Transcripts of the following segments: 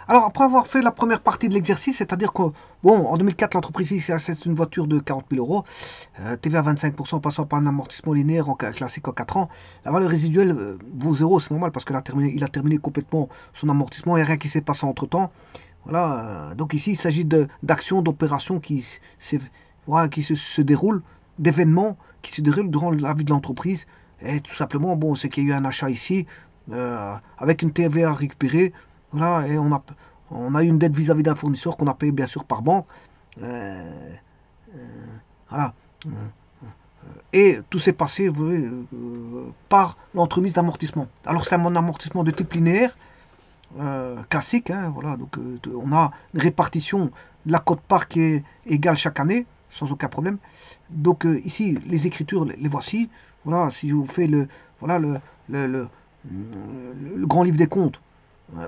Alors, après avoir fait la première partie de l'exercice, c'est-à-dire que, bon, en 2004, l'entreprise ici achète une voiture de 40 000 euros, TVA 25% passant par un amortissement linéaire classique en 4 ans, la valeur résiduelle vaut zéro, c'est normal, parce qu'il a terminé complètement son amortissement, il n'y a rien qui s'est passé entre-temps. Voilà, donc ici, il s'agit d'actions, d'opérations voilà, se déroulent, d'événements qui se déroulent durant la vie de l'entreprise. Et tout simplement, bon, c'est qu'il y a eu un achat ici, avec une TVA récupérée, voilà, et on a eu une dette vis-à-vis d'un fournisseur qu'on a payé bien sûr par banque. Euh, voilà. Et tout s'est passé par l'entremise d'amortissement. Alors c'est un amortissement de type linéaire, classique. Hein, voilà, donc on a une répartition de la quote-part qui est égale chaque année, sans aucun problème. Donc ici, les écritures, les voici. Voilà, si vous faites voilà, le, le- le grand livre des comptes,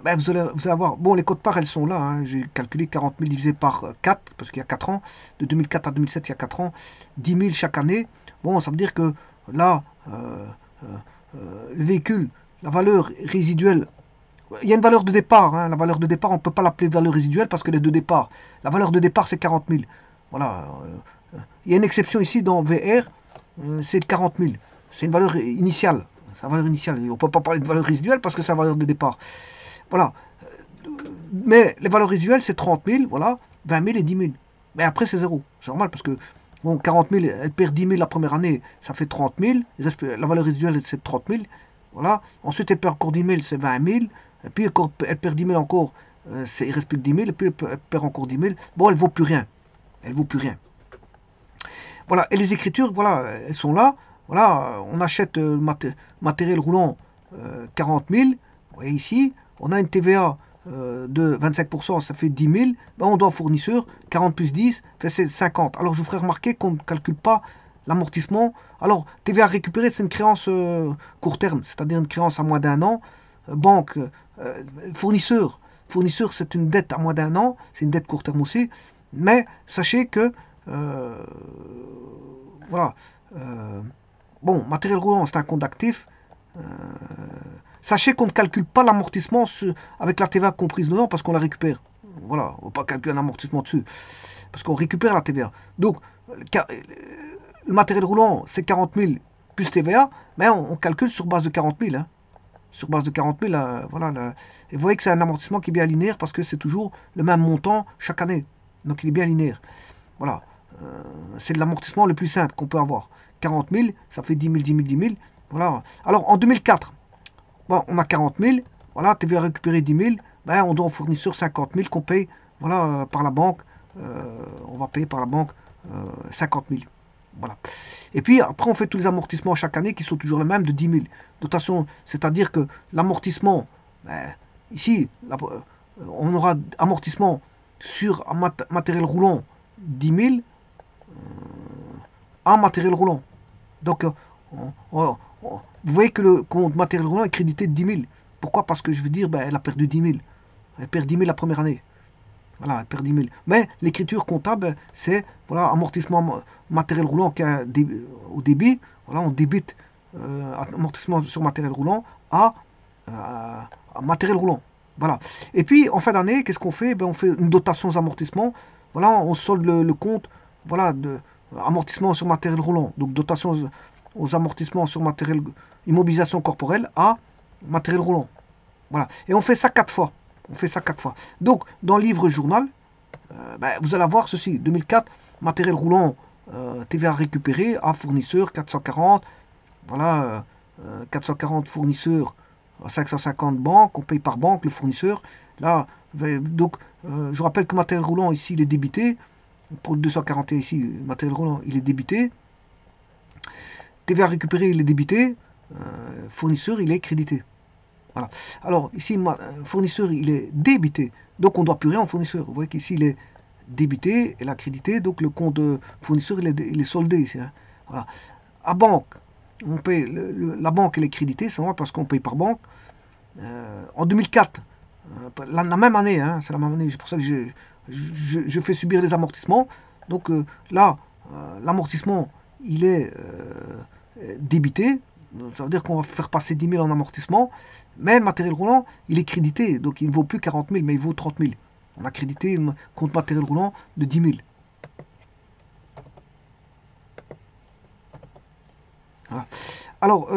ben, vous allez avoir, bon, les quotes-parts, elles sont là. Hein, j'ai calculé 40 000 divisé par 4, parce qu'il y a 4 ans. De 2004 à 2007, il y a 4 ans. 10 000 chaque année. Bon, ça veut dire que là, le véhicule, la valeur résiduelle, il y a une valeur de départ. Hein. La valeur de départ, on ne peut pas l'appeler valeur résiduelle parce qu'elle est de départ. La valeur de départ, c'est 40 000. Voilà. Il y a une exception ici dans VR, c'est 40 000. C'est une valeur initiale. C'est une valeur initiale. On ne peut pas parler de valeur résiduelle parce que c'est la valeur de départ. Voilà. Mais les valeurs résiduelles, c'est 30 000, voilà, 20 000 et 10 000. Mais après, c'est zéro. C'est normal parce que, bon, 40 000, elle perd 10 000 la première année, ça fait 30 000. La valeur résiduelle, c'est 30 000. Voilà. Ensuite, elle perd encore 10 000, c'est 20 000. Et puis, elle perd 10 000 encore, il reste plus que 10 000. Et puis, elle perd encore 10 000. Bon, elle vaut plus rien. Elle vaut plus rien. Voilà. Et les écritures, voilà, elles sont là. Voilà, on achète matériel roulant 40 000. Vous voyez ici, on a une TVA de 25%, ça fait 10 000. Ben, on doit au fournisseur 40 plus 10, fait 50. Alors je vous ferai remarquer qu'on ne calcule pas l'amortissement. Alors, TVA récupérée, c'est une créance court terme, c'est-à-dire une créance à moins d'un an. Banque, fournisseur. Fournisseur, c'est une dette à moins d'un an, c'est une dette court terme aussi. Mais sachez que, euh, voilà, euh, bon, matériel roulant, c'est un compte d'actifs. Euh, Sachez qu'on ne calcule pas l'amortissement avec la TVA comprise dedans parce qu'on la récupère. Voilà, on ne va pas calculer un amortissement dessus parce qu'on récupère la TVA. Donc, le matériel roulant, c'est 40 000 plus TVA, mais on calcule sur base de 40 000. Hein. Sur base de 40 000, voilà. Et vous voyez que c'est un amortissement qui est bien linéaire parce que c'est toujours le même montant chaque année. Donc, il est bien linéaire. Voilà. C'est l'amortissement le plus simple qu'on peut avoir. 40 000, ça fait 10 000, 10 000, 10 000. Voilà. Alors, en 2004, bon, on a 40 000, voilà, TVA récupérer 10 000, ben, on doit au fournisseur 50 000 qu'on paye, voilà, par la banque, on va payer par la banque 50 000. Voilà. Et puis après, on fait tous les amortissements chaque année qui sont toujours les mêmes de 10 000. Dotation, c'est-à-dire que l'amortissement, ben, ici, on aura amortissement sur un matériel roulant 10 000 en matériel roulant. Donc, vous voyez que le compte matériel roulant est crédité de 10 000. Pourquoi? Parce que je veux dire, ben, elle a perdu 10 000. Elle perd 10 000 la première année. Voilà, elle perd 10 000. Mais l'écriture comptable, c'est voilà, amortissement matériel roulant au débit. Voilà, on débite amortissement sur matériel roulant à matériel roulant. Voilà. Et puis, en fin d'année, qu'est-ce qu'on fait? Ben, on fait une dotation aux amortissements. Voilà, on solde le compte voilà, de amortissement sur matériel roulant. Donc, dotation aux amortissements sur matériel, immobilisation corporelle à matériel roulant. Voilà. Et on fait ça 4 fois. On fait ça 4 fois. Donc, dans le livre journal, ben, vous allez avoir ceci. 2004, matériel roulant, TVA récupéré à fournisseur 440. Voilà, 440 fournisseurs, 550 banques. On paye par banque le fournisseur. Là, donc, je rappelle que matériel roulant ici, il est débité. Pour le 241 ici, matériel roulant, il est débité. TVA récupéré, il est débité. Fournisseur, il est crédité. Voilà. Alors, ici, fournisseur, il est débité. Donc, on ne doit plus rien au fournisseur. Vous voyez qu'ici, il est débité et l'accrédité. Donc, le compte de fournisseur, il est soldé ici. Hein. Voilà. À banque, on paye la banque, elle est créditée, c'est vrai, parce qu'on paye par banque. En 2004, la même année, hein, c'est la même année, c'est pour ça que je fais subir les amortissements. Donc là, l'amortissement, il est débité. Ça veut dire qu'on va faire passer 10 000 en amortissement, mais le matériel roulant, il est crédité, donc il ne vaut plus 40 000, mais il vaut 30 000. On a crédité un compte matériel roulant de 10 000. Voilà. Alors,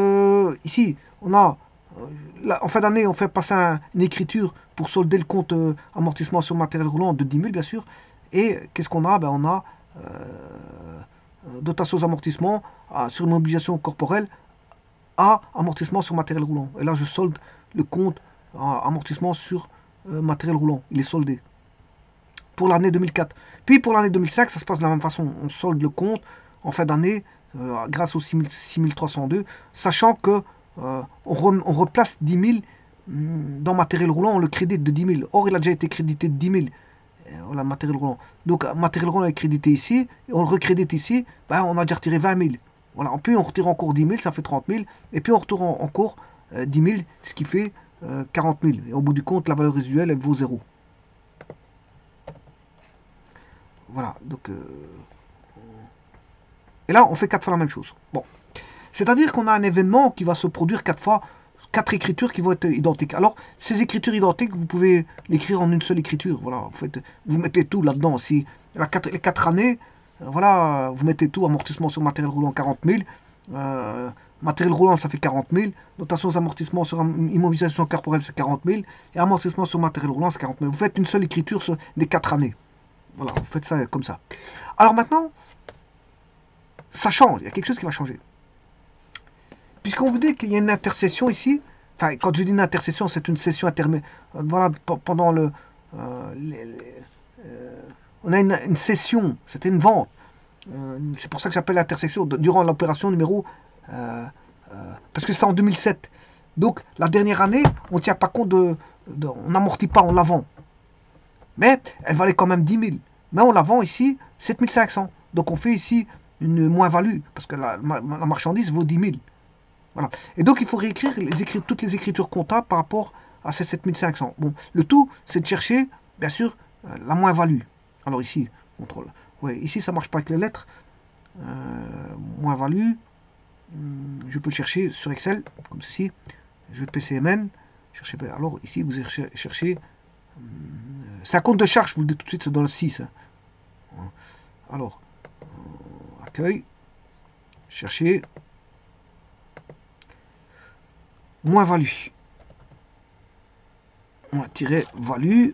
ici, on a, en fin d'année, on fait passer une écriture pour solder le compte amortissement sur matériel roulant de 10 000, bien sûr. Et qu'est-ce qu'on a? Ben, on a dotation aux amortissements sur immobilisation corporelle à amortissement sur matériel roulant. Et là, je solde le compte amortissement sur matériel roulant. Il est soldé pour l'année 2004. Puis pour l'année 2005, ça se passe de la même façon. On solde le compte en fin d'année grâce au 6302, sachant que on replace 10 000 dans matériel roulant, on le crédite de 10 000. Or, il a déjà été crédité de 10 000. Voilà, matériel roulant. Donc, matériel roulant est crédité ici, et on le recrédite ici, ben, on a déjà retiré 20 000. Voilà, puis on retire encore 10 000, ça fait 30 000, et puis on retire encore 10 000, ce qui fait 40 000. Et au bout du compte, la valeur résiduelle, elle vaut 0. Voilà, donc... et là, on fait 4 fois la même chose. Bon. C'est-à-dire qu'on a un événement qui va se produire 4 fois, 4 écritures qui vont être identiques. Alors, ces écritures identiques, vous pouvez l'écrire en une seule écriture. Voilà, vous mettez tout là-dedans. Si les 4 années, voilà, vous mettez tout, amortissement sur matériel roulant 40 000, matériel roulant ça fait 40 000, notation aux amortissements sur immobilisation corporelle c'est 40 000, et amortissement sur matériel roulant c'est 40 000. Vous faites une seule écriture sur les 4 années. Voilà, vous faites ça comme ça. Alors maintenant, ça change, il y a quelque chose qui va changer. Puisqu'on vous dit qu'il y a une intercession ici, enfin, quand je dis une intercession, c'est une session intermédiaire. Voilà, pendant le. On a une session, c'était une vente. C'est pour ça que j'appelle l'intersection, durant l'opération numéro. Parce que c'est en 2007. Donc, la dernière année, on ne tient pas compte on n'amortit pas, on la vend. Mais elle valait quand même 10 000. Mais on la vend ici 7 500. Donc, on fait ici une moins-value, parce que la marchandise vaut 10 000. Voilà. Et donc, il faut réécrire toutes les écritures comptables par rapport à ces 7500. Bon, le tout, c'est de chercher, bien sûr, la moins-value. Alors ici, contrôle. Ouais, ici, ça ne marche pas avec les lettres. Moins-value. Je peux chercher sur Excel, comme ceci. Je vais PCMN. Chercher, alors, ici, vous cherchez. C'est un compte de charge, je vous le dis tout de suite, c'est dans le 6. Hein. Alors, accueil. Chercher. Moins-value. On va tirer value.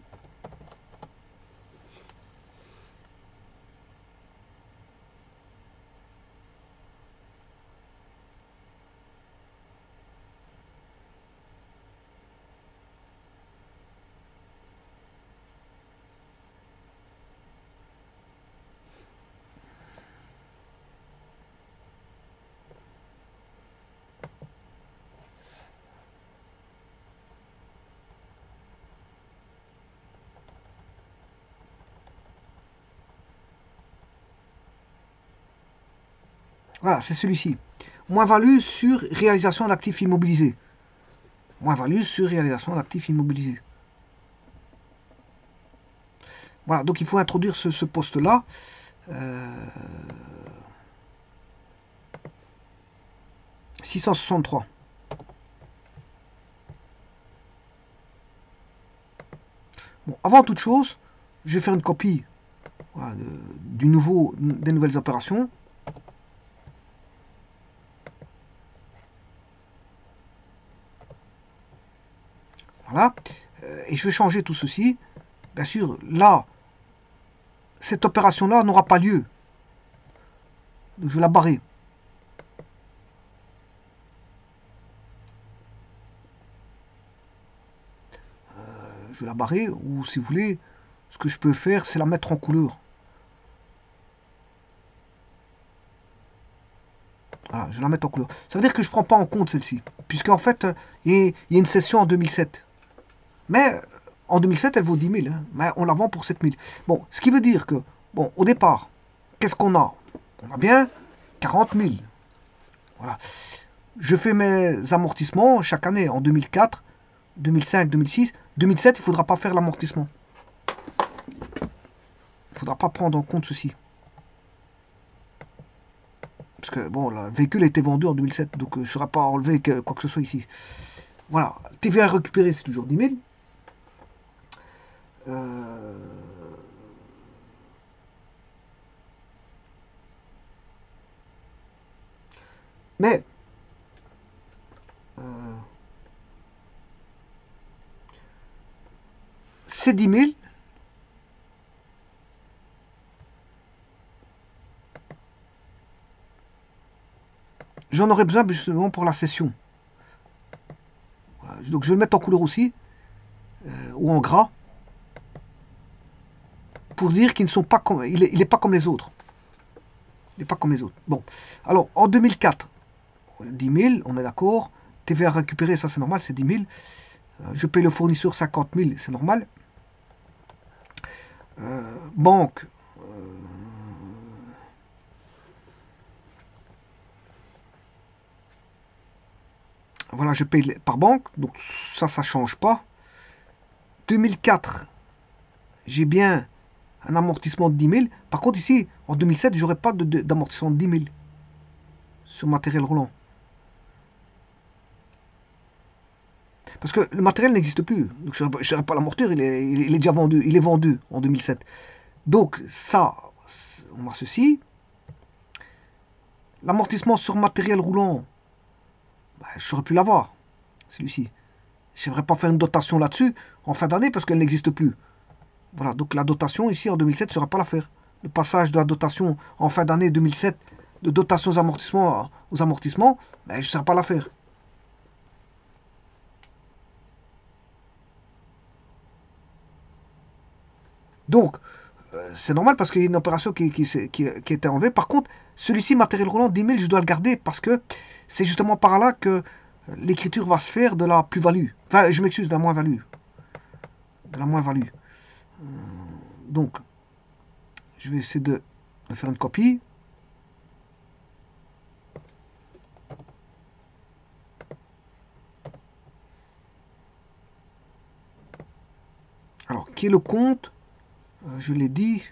Voilà, c'est celui-ci. Moins-value sur réalisation d'actifs immobilisés. Moins-value sur réalisation d'actifs immobilisés. Voilà, donc il faut introduire ce poste-là. 663. Bon, avant toute chose, je vais faire une copie voilà, des nouvelles opérations. Voilà. Et je vais changer tout ceci. Bien sûr, là, cette opération-là n'aura pas lieu. Donc, je vais la barrer. Je vais la barrer, ou si vous voulez, ce que je peux faire, c'est la mettre en couleur. Voilà, je vais la mettre en couleur. Ça veut dire que je ne prends pas en compte celle-ci. Puisqu'en fait, il y a une session en 2007. Mais en 2007, elle vaut 10 000. Hein, mais on la vend pour 7 000. Bon, ce qui veut dire que, bon, au départ, qu'est-ce qu'on a? On a bien 40 000. Voilà. Je fais mes amortissements chaque année en 2004, 2005, 2006. 2007, il ne faudra pas faire l'amortissement. Il ne faudra pas prendre en compte ceci. Parce que, bon, le véhicule a été vendu en 2007, donc je ne saurais pas enlever quoi que ce soit ici. Voilà, TVA récupérée, c'est toujours 10 000. Euh, mais, euh, ces 10 000, j'en aurais besoin justement pour la session. Voilà, donc je vais le mettre en couleur aussi, ou en gras, pour dire qu'ils ne sont pas comme, il est pas comme les autres. Il n'est pas comme les autres. Bon, alors en 2004, 10 000, on est d'accord. TVA récupérée, ça c'est normal, c'est 10 000. Je paye le fournisseur 50 000, c'est normal. Banque, voilà, je paye par banque, donc ça change pas. 2004, j'ai bien un amortissement de 10 000. Par contre, ici, en 2007, j'aurais pas d'amortissement de 10 000 sur matériel roulant. Parce que le matériel n'existe plus. Donc je n'aurais pas l'amortir, il est déjà vendu. Il est vendu en 2007. Donc ça, on a ceci. L'amortissement sur matériel roulant, bah, j'aurais pu l'avoir, celui-ci. Je n'aimerais pas faire une dotation là-dessus en fin d'année parce qu'elle n'existe plus. Voilà, donc la dotation ici en 2007, je ne saurais pas la faire. Le passage de la dotation en fin d'année 2007, de dotation aux amortissements, ben, je ne saurais pas la faire. Donc, c'est normal parce qu'il y a une opération qui a été enlevée. Par contre, celui-ci, matériel roulant, 10 000, je dois le garder parce que c'est justement par là que l'écriture va se faire de la plus-value. Enfin, je m'excuse, de la moins-value. De la moins-value. Donc, je vais essayer de faire une copie. Alors, qui est le compte? Je l'ai dit.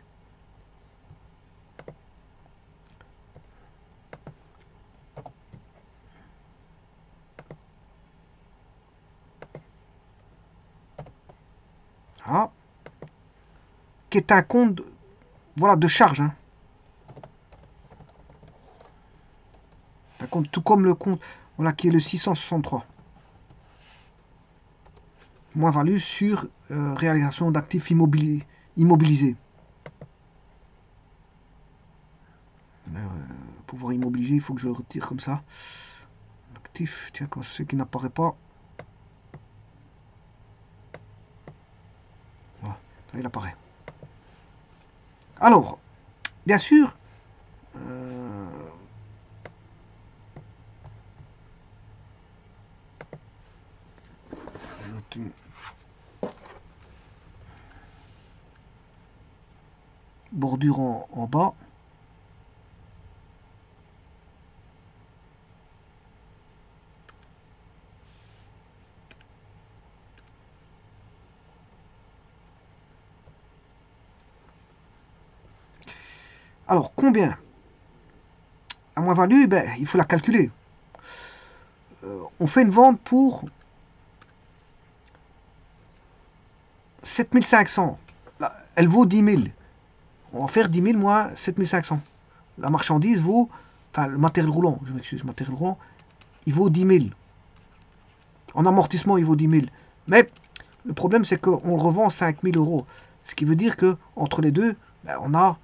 Ah, qui est un compte, voilà, de charge. Hein. Un compte tout comme le compte, voilà, qui est le 663. Moins-value sur réalisation d'actifs immobilisés. Pouvoir immobiliser, il faut que je le retire comme ça. Actif, tiens, comment c'est qui n'apparaît pas? Voilà, là il apparaît. Alors, bien sûr, bordure en bas. Alors, combien? La moins-value, ben, il faut la calculer. On fait une vente pour 7500. Elle vaut 10 000. On va faire 10 000 moins 7500. La marchandise vaut, enfin le matériel roulant, je m'excuse, le matériel roulant, il vaut 10 000. En amortissement, il vaut 10 000. Mais le problème, c'est qu'on le revend 5 000 euros. Ce qui veut dire que entre les deux, ben, on a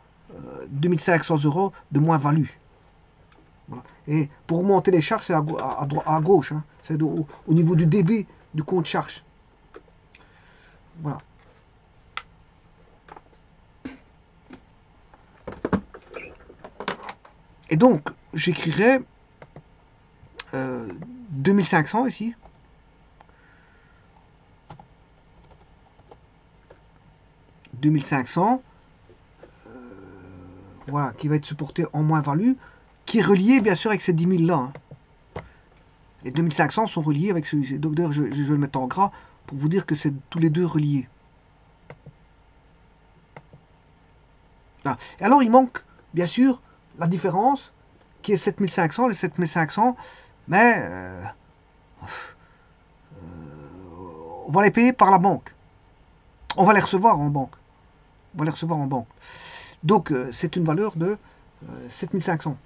2500 euros de moins-value. Voilà. Et pour monter les charges, c'est à gauche. Hein. C'est au niveau du débit du compte charge. Voilà. Et donc, j'écrirai 2500 ici. « 2500 », voilà, qui va être supporté en moins-value, qui est relié bien sûr avec ces 10 000 là. Hein. Les 2500 sont reliés avec celui-ci. Donc d'ailleurs, je vais le mettre en gras pour vous dire que c'est tous les deux reliés. Voilà. Et alors, il manque, bien sûr, la différence qui est 7500. Les 7500, mais on va les payer par la banque. On va les recevoir en banque. On va les recevoir en banque. Donc, c'est une valeur de 7500.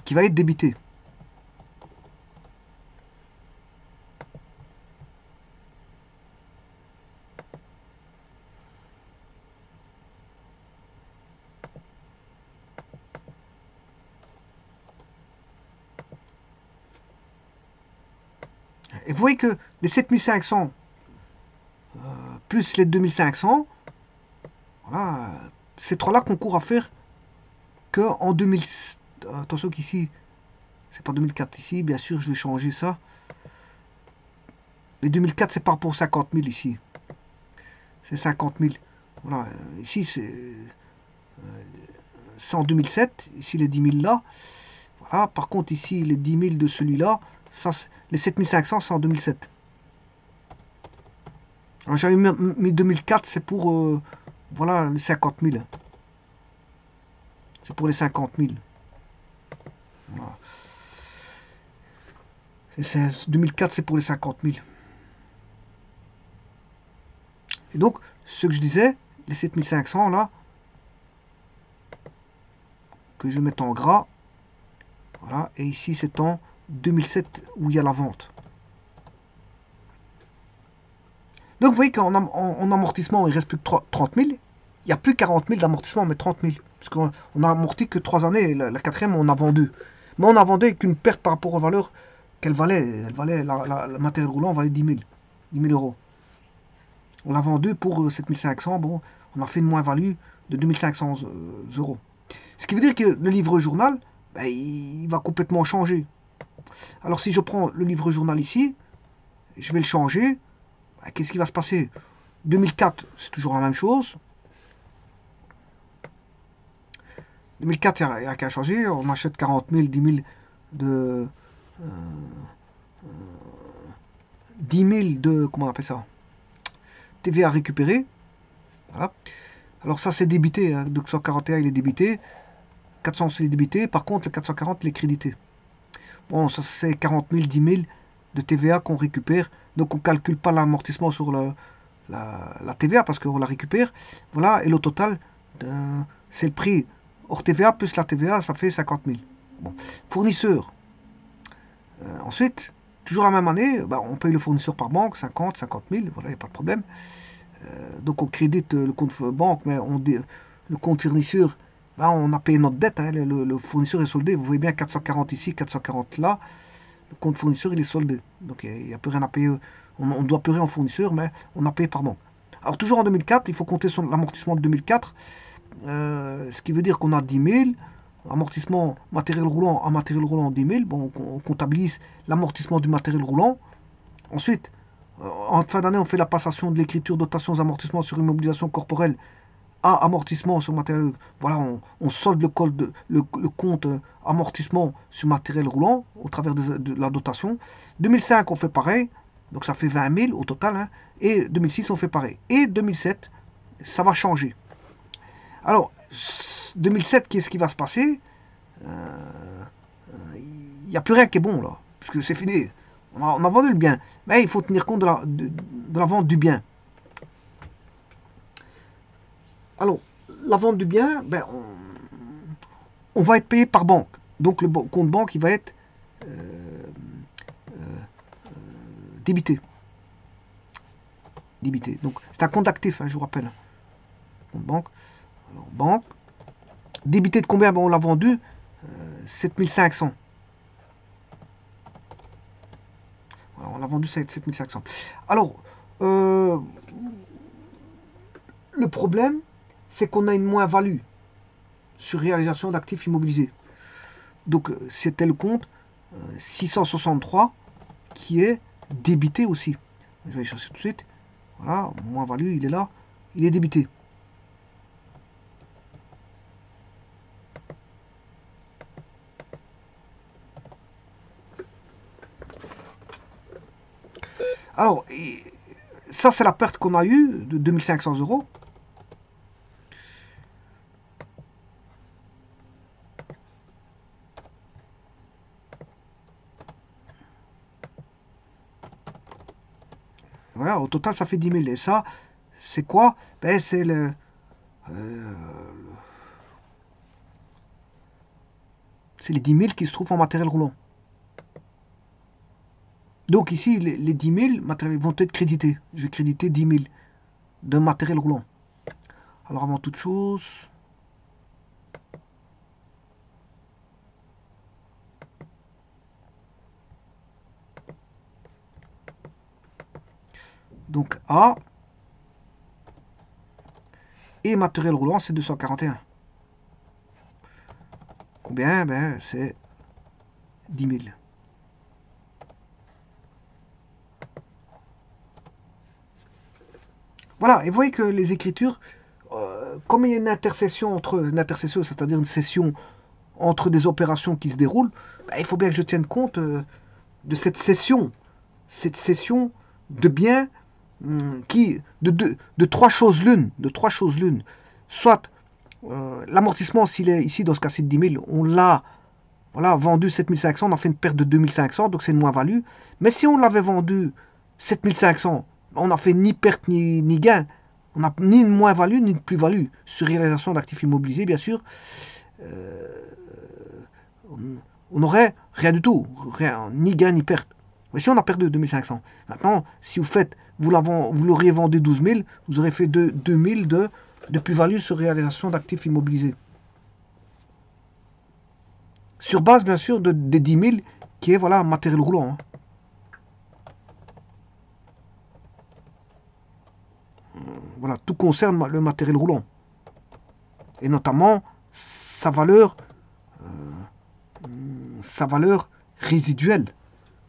Qui va être débité. Et vous voyez que les 7500 plus les 2500, voilà, ces trois-là concourent à faire que en 2000. Attention qu'ici, c'est pas 2004 ici, bien sûr, je vais changer ça. Les 2004, c'est pas pour 50 000 ici. C'est 50 000. Voilà, ici, c'est en 2007. Ici, les 10 000 là. Voilà, par contre, ici, les 10 000 de celui-là, les 7500, c'est en 2007. Alors, j'avais mis 2004, c'est pour, voilà, les 50 000. C'est pour les 50 000. Voilà. 2004, c'est pour les 50 000. Et donc, ce que je disais, les 7500 là, que je mets en gras, voilà, et ici c'est en 2007 où il y a la vente. Donc vous voyez qu'en amortissement, il ne reste plus que 30 000. Il n'y a plus 40 000 d'amortissement, mais 30 000. Parce qu'on a amorti que 3 années, la quatrième, on a vendu. Mais on a vendu avec une perte par rapport aux valeurs qu'elle valait. Le matériel roulant valait 10 000. 10 000 euros. On l'a vendu pour 7 500. Bon, on a fait une moins-value de 2 500 euros. Ce qui veut dire que le livre journal, ben, il va complètement changer. Alors si je prends le livre journal ici, je vais le changer. Ben, qu'est-ce qui va se passer? 2004, c'est toujours la même chose. 2004, il n'y a qu'à changer. On achète 40 000, 10 000 de... 10 000 de... Comment on appelle ça? TVA récupérée. Voilà. Alors ça, c'est débité. Hein. 241, il est débité. 400, c'est débité. Par contre, le 440, il est crédité. Bon, ça, c'est 40 000, 10 000 de TVA qu'on récupère. Donc, on ne calcule pas l'amortissement sur la TVA parce qu'on la récupère. Voilà. Et le total, c'est le prix hors TVA plus la TVA, ça fait 50 000. Bon. Fournisseur. Ensuite, toujours la même année, bah, on paye le fournisseur par banque, 50, 50 000, voilà, il n'y a pas de problème. Donc on crédite le compte banque, mais le compte fournisseur, bah, on a payé notre dette, hein, le fournisseur est soldé. Vous voyez bien 440 ici, 440 là. Le compte fournisseur, il est soldé. Donc il n'y a plus rien à payer. On ne doit plus rien au fournisseur, mais on a payé par banque. Alors toujours en 2004, il faut compter sur l'amortissement de 2004. Ce qui veut dire qu'on a 10 000. Amortissement matériel roulant, 10 000. Bon, on comptabilise l'amortissement du matériel roulant. Ensuite, en fin d'année, on fait la passation de l'écriture dotations amortissements sur immobilisation corporelle à amortissement sur matériel. Voilà, on solde le compte amortissement sur matériel roulant au travers de la dotation. 2005, on fait pareil. Donc ça fait 20 000 au total. Hein, et 2006, on fait pareil. Et 2007, ça va changer. Alors, 2007, qu'est-ce qui va se passer? Il n'y a plus rien qui est bon là, puisque c'est fini. On a vendu le bien, mais il faut tenir compte de la vente du bien. Alors, la vente du bien, ben, on va être payé par banque. Donc le compte banque, il va être débité. Débité. Donc c'est un compte actif, hein, je vous rappelle. Compte banque. Alors, banque. Débité de combien? Ben, on l'a vendu 7500. On l'a vendu 7500. Alors, le problème, c'est qu'on a une moins-value sur réalisation d'actifs immobilisés. Donc, c'était le compte 663 qui est débité aussi. Je vais aller chercher tout de suite. Voilà, moins-value, il est là. Il est débité. Alors, ça, c'est la perte qu'on a eue de 2500 euros. Voilà, au total, ça fait 10 000. Et ça, c'est quoi? Ben, c'est euh, c'est les 10 000 qui se trouvent en matériel roulant. Donc ici, les 10 000 matériels vont être crédités. Je vais créditer 10 000 de matériel roulant. Alors avant toute chose, donc A et matériel roulant, c'est 241. Combien? Ben, c'est 10 000. Voilà, et vous voyez que les écritures, comme il y a une intercession c'est-à-dire une session entre des opérations qui se déroulent, ben, il faut bien que je tienne compte de cette session de biens de trois choses l'une. Soit l'amortissement, s'il est ici dans ce cas-ci de 10 000, on l'a voilà, vendu 7500, on en fait une perte de 2500, donc c'est une moins-value. Mais si on l'avait vendu 7500, on n'a fait ni perte ni gain. On n'a ni une moins-value ni une plus-value. Sur réalisation d'actifs immobilisés, bien sûr, euh, on n'aurait rien du tout. Rien, ni gain ni perte. Mais si on a perdu 2500, maintenant, si vous l'auriez vendu 12 000, vous aurez fait 2 000 de plus-value sur réalisation d'actifs immobilisés. Sur base, bien sûr, des 10 000 qui est, voilà, matériel roulant. Hein. Voilà, tout concerne le matériel roulant. Et notamment sa valeur résiduelle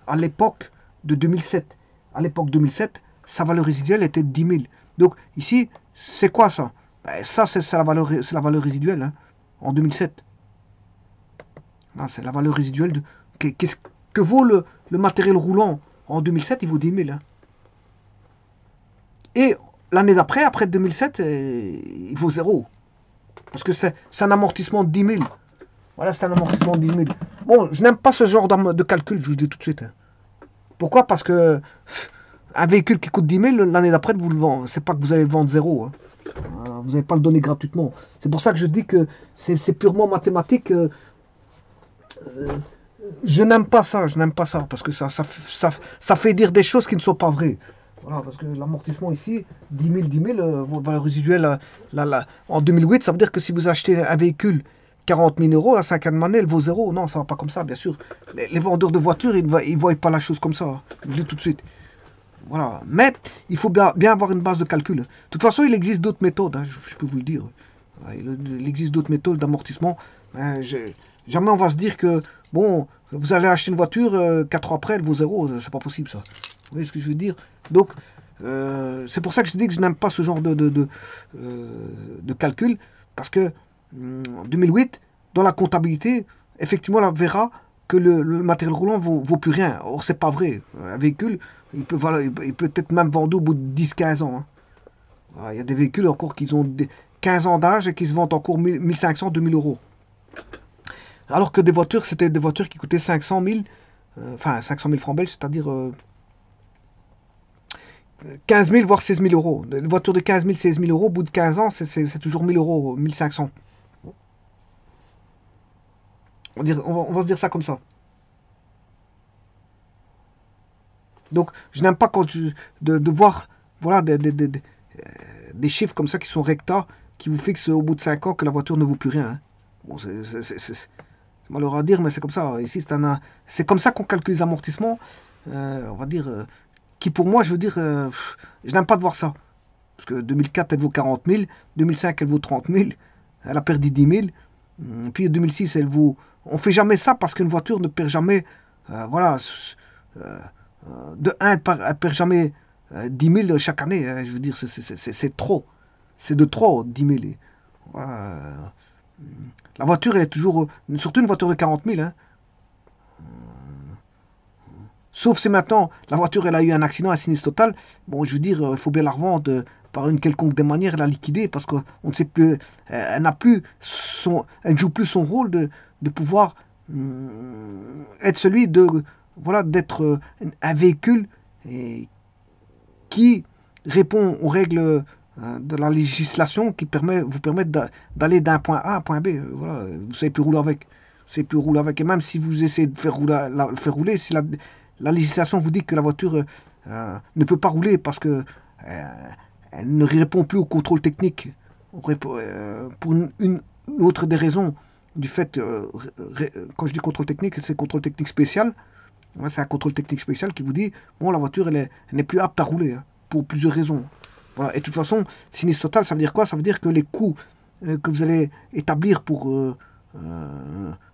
à l'époque de 2007. À l'époque 2007, sa valeur résiduelle était de 10 000. Donc ici, c'est quoi ça? Ben, ça, c'est la valeur résiduelle hein, en 2007. C'est la valeur résiduelle de... Qu'est-ce que vaut le matériel roulant en 2007? Il vaut 10 000. Hein. Et l'année d'après, après 2007, il vaut 0. Parce que c'est un amortissement de 10 000. Voilà, c'est un amortissement de 10 000. Bon, je n'aime pas ce genre de calcul, je vous le dis tout de suite. Hein. Pourquoi? Parce que un véhicule qui coûte 10 000, l'année d'après, vous le vendez. C'est pas que vous allez le vendre 0. Hein. Vous n'allez pas le donner gratuitement. C'est pour ça que je dis que c'est purement mathématique. Je n'aime pas ça, parce que ça fait dire des choses qui ne sont pas vraies. Voilà, parce que l'amortissement ici, 10 000, votre valeur résiduelle, en 2008, ça veut dire que si vous achetez un véhicule 40 000 euros, la cinquième année, elle vaut 0. Non, ça ne va pas comme ça, bien sûr. Les vendeurs de voitures, ils ne voient pas la chose comme ça. Je le dis tout de suite. Voilà. Mais il faut bien avoir une base de calcul. De toute façon, il existe d'autres méthodes, hein, je peux vous le dire. Il existe d'autres méthodes d'amortissement. Jamais on va se dire que, bon, vous allez acheter une voiture, 4 ans après, elle vaut 0. C'est pas possible, ça. Vous voyez ce que je veux dire? Donc, c'est pour ça que je dis que je n'aime pas ce genre de calcul. Parce que, en 2008, dans la comptabilité, effectivement, on verra que le matériel roulant vaut plus rien. Or, c'est pas vrai. Un véhicule, il peut être même vendu au bout de 10-15 ans. Hein. Il y a des véhicules encore qui ont 15 ans d'âge et qui se vendent encore 1500-2000 euros. Alors que des voitures, c'était des voitures qui coûtaient 500 000, enfin 500 000 francs belges, c'est-à-dire 15 000 voire 16 000 euros. Une voiture de 15 000, 16 000 euros, au bout de 15 ans, c'est toujours 1000 euros, 1500. On va se dire ça comme ça. Donc, je n'aime pas de voir voilà, des chiffres comme ça qui sont recta, qui vous fixent au bout de 5 ans que la voiture ne vaut plus rien. Hein. Bon, c'est malheureux à dire, mais c'est comme ça. Ici, c'est comme ça qu'on calcule les amortissements. On va dire, qui pour moi, je veux dire, je n'aime pas de voir ça. Parce que 2004, elle vaut 40 000, 2005, elle vaut 30 000, elle a perdu 10 000, puis 2006, elle vaut... On fait jamais ça parce qu'une voiture ne perd jamais, voilà, de 1, elle perd jamais 10 000 chaque année, hein, je veux dire, c'est trop. C'est de trop, 10 000. Voilà. La voiture, elle est toujours, surtout une voiture de 40 000, hein, Sauf si maintenant la voiture elle a eu un accident, un sinistre total. Bon, je veux dire, il faut bien la revendre par une quelconque des manières, la liquider parce qu'on ne sait plus, elle n'a plus elle ne joue plus son rôle de pouvoir être celui de, voilà, d'être un véhicule qui répond aux règles de la législation qui vous permettent d'aller d'un point A à un point B. Voilà, vous savez plus rouler avec. Vous savez plus rouler avec. Et même si vous essayez de faire rouler, si la législation vous dit que la voiture ne peut pas rouler parce que elle ne répond plus au contrôle technique pour une autre des raisons du fait, quand je dis contrôle technique, c'est contrôle technique spécial. Ouais, c'est un contrôle technique spécial qui vous dit bon, la voiture elle n'est plus apte à rouler pour plusieurs raisons. Voilà. Et de toute façon, sinistre total, ça veut dire quoi? Ça veut dire que les coûts que vous allez établir pour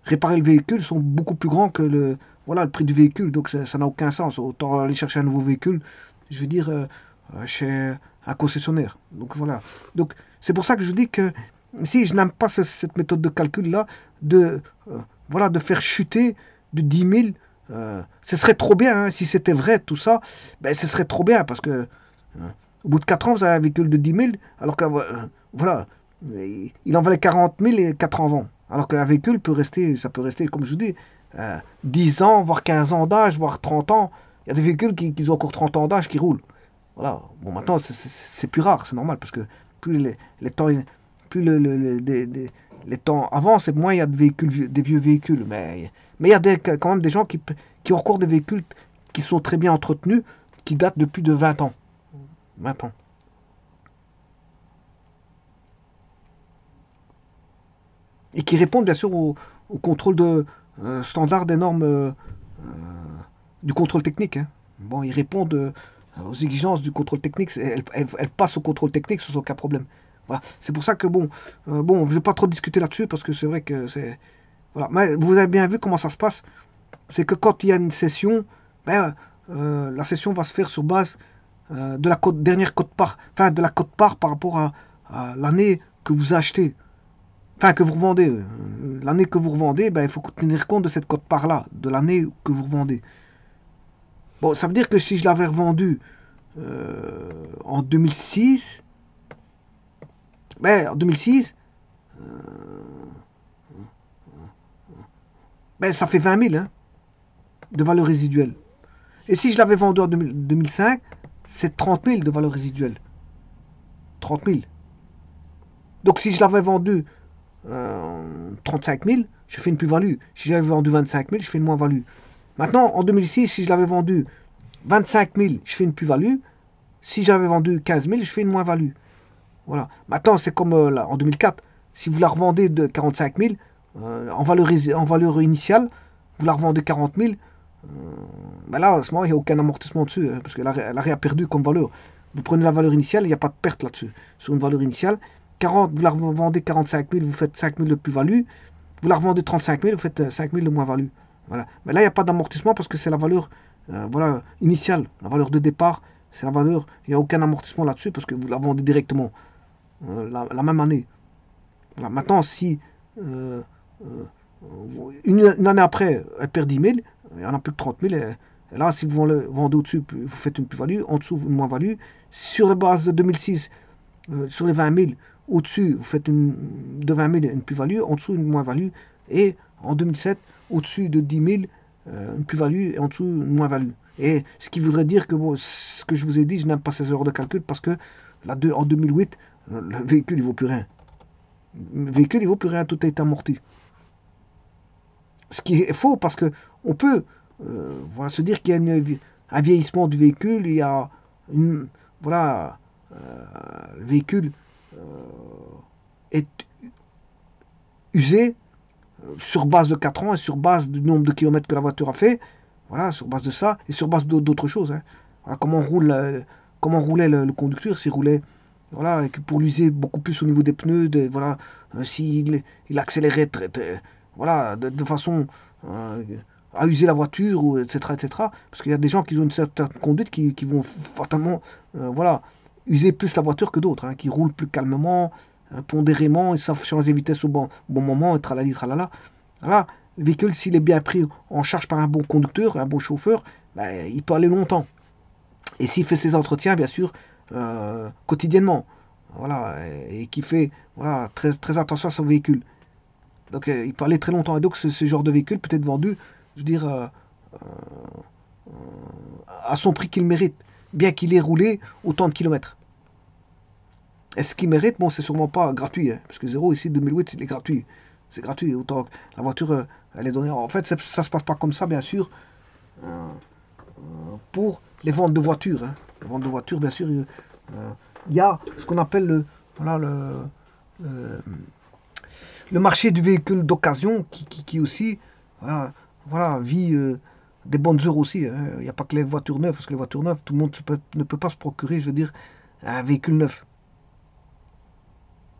réparer le véhicule sont beaucoup plus grands que voilà, le prix du véhicule. Donc ça n'a aucun sens. Autant aller chercher un nouveau véhicule, je veux dire, chez un concessionnaire. Donc voilà. Donc c'est pour ça que je dis que si je n'aime pas cette méthode de calcul là, voilà, de faire chuter de 10 000. Ce serait trop bien, hein, si c'était vrai tout ça, ben, ce serait trop bien parce que au bout de 4 ans, vous avez un véhicule de 10 000, alors que voilà, il en valait 40 000 et 4 ans avant. Alors qu'un véhicule ça peut rester, comme je vous dis, 10 ans, voire 15 ans d'âge, voire 30 ans. Il y a des véhicules qui ont encore 30 ans d'âge qui roulent. Voilà. Bon, maintenant, c'est plus rare, c'est normal, parce que plus les temps, plus les temps avancent, et moins il y a de véhicules, des vieux véhicules. Mais il y a quand même des gens qui ont encore des véhicules qui sont très bien entretenus, qui datent de plus de 20 ans. 20 ans. Et qui répondent bien sûr au contrôle standard des normes du contrôle technique. Hein. Bon, ils répondent aux exigences du contrôle technique. Elles passent au contrôle technique sans aucun problème. Voilà. C'est pour ça que bon, je ne vais pas trop discuter là-dessus parce que c'est vrai que c'est. Voilà. Mais vous avez bien vu comment ça se passe. C'est que quand il y a une session, ben, la session va se faire sur base de la dernière cote-part, enfin de la cote-part par rapport à l'année que vous achetez, enfin que vous revendez. L'année que vous revendez, ben, il faut tenir compte de cette cote-part-là, de l'année que vous revendez. Bon, ça veut dire que si je l'avais revendu en 2006, ben, en 2006, ben, ça fait 20 000 hein, de valeur résiduelle. Et si je l'avais vendu en 2005, c'est 30 000 de valeur résiduelle. 30 000. Donc si je l'avais vendu 35 000, je fais une plus-value. Si j'avais vendu 25 000, je fais une moins-value. Maintenant, en 2006, si je l'avais vendu 25 000, je fais une plus-value. Si j'avais vendu 15 000, je fais une moins-value. Voilà. Maintenant, c'est comme en 2004. Si vous la revendez de 45 000, en valeur initiale, vous la revendez 40 000, ben là, à ce moment, il n'y a aucun amortissement dessus, hein, parce qu'elle a rien perdu comme valeur. Vous prenez la valeur initiale, il n'y a pas de perte là-dessus. Sur une valeur initiale, 40, vous la revendez 45 000, vous faites 5 000 de plus-value. Vous la revendez 35 000, vous faites 5 000 de moins-value. Voilà. Mais là, il n'y a pas d'amortissement parce que c'est la valeur voilà, initiale, la valeur de départ. C'est la valeur, il n'y a aucun amortissement là-dessus parce que vous la vendez directement la même année. Voilà. Maintenant, si une année après, elle perd 10 000, il y en a plus que 30 000. Et là, si vous vendez au-dessus, vous faites une plus-value, en dessous, une moins-value. Sur la base de 2006, sur les 20 000, au-dessus, vous faites de 20 000 une plus-value, en dessous, une moins-value. Et en 2007, au-dessus de 10 000, une plus-value, et en dessous, une moins-value. Et ce qui voudrait dire que bon, ce que je vous ai dit, je n'aime pas ces erreurs de calcul parce que en 2008, le véhicule, il ne vaut plus rien. Le véhicule, il ne vaut plus rien, tout a été amorti. Ce qui est faux parce que on peut voilà, se dire qu'il y a un vieillissement du véhicule, il y a voilà, le véhicule est usé sur base de 4 ans et sur base du nombre de kilomètres que la voiture a fait, voilà, sur base de ça et sur base d'autres choses. Hein. Voilà, comment roulait le conducteur, s'il roulait voilà, pour l'user beaucoup plus au niveau des pneus, voilà, s'il accélérait voilà, de façon à user la voiture, etc., etc. Parce qu'il y a des gens qui ont une certaine conduite qui vont fatalement voilà, user plus la voiture que d'autres, hein, qui roulent plus calmement, pondérément, ils savent changer de vitesse au bon moment, et tralali, tralala. Voilà, le véhicule, s'il est bien pris en charge par un bon conducteur, un bon chauffeur, ben, il peut aller longtemps. Et s'il fait ses entretiens, bien sûr, quotidiennement, voilà, et qui fait voilà, très, très attention à son véhicule. Donc il peut aller très longtemps. Et donc ce genre de véhicule peut être vendu, je veux dire, à son prix qu'il mérite, bien qu'il ait roulé autant de kilomètres. Est-ce qu'il mérite? Bon, c'est sûrement pas gratuit, hein, parce que 0 ici 2008, il est gratuit. C'est gratuit, autant que la voiture, elle est donnée. En fait, ça se passe pas comme ça, bien sûr, euh, pour les ventes de voitures. Hein. Les ventes de voitures, bien sûr, il y a ce qu'on appelle voilà, le, le marché du véhicule d'occasion qui aussi voilà, voilà, vit des bonnes heures aussi. Hein. Il n'y a pas que les voitures neuves, parce que les voitures neuves, tout le monde ne peut pas se procurer, je veux dire, un véhicule neuf.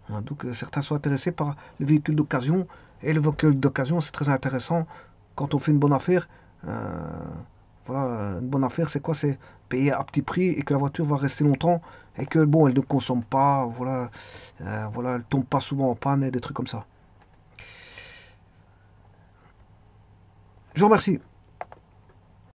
Hein, donc certains sont intéressés par le véhicule d'occasion. Et le véhicule d'occasion, c'est très intéressant quand on fait une bonne affaire. Euh, voilà, une bonne affaire, c'est quoi? C'est payer à petit prix et que la voiture va rester longtemps et que bon, elle ne consomme pas, voilà, voilà, elle tombe pas souvent en panne et des trucs comme ça. Je vous remercie.